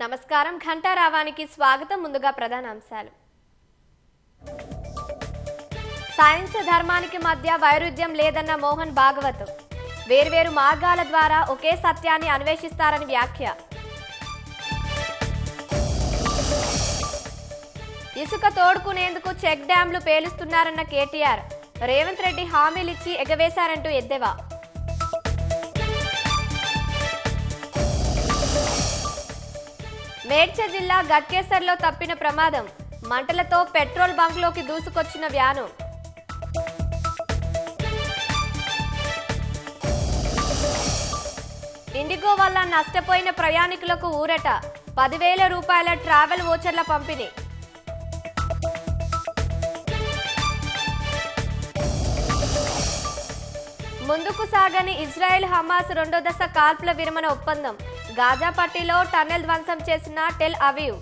నమస్కారం ఘంటారావానికి స్వాగతం. ముందుగా ప్రధానాంశాలు. సైన్స్ ధర్మానికి మధ్య వైరుధ్యం లేదన్న మోహన్ భాగవత్. వేర్వేరు మార్గాల ద్వారా ఒకే సత్యాన్ని అన్వేషిస్తారని వ్యాఖ్య. ఇసుక తోడుకునేందుకు చెక్ డ్యాంలు పేలుస్తున్నారన్న కేటీఆర్. రేవంత్ రెడ్డి హామీలిచ్చి ఎగవేశారంటూ ఎద్దేవా. మేడ్చల్ జిల్లా గట్కేసర్లో తప్పిన ప్రమాదం. మంటలతో పెట్రోల్ బంక్లోకి దూసుకొచ్చిన వ్యాను. ఇండిగో వల్ల నష్టపోయిన ప్రయాణికులకు ఊరట. 10,000 రూపాయల ట్రావెల్ వోచర్ల పంపిణీ. ముందుకు సాగని ఇజ్రాయెల్ హమాస్ రెండో దశ కాల్పుల విరమణ ఒప్పందం. గాజా పట్టీలో టన్నెల్ ధ్వంసం చేసిన టెల్ అవీవ్.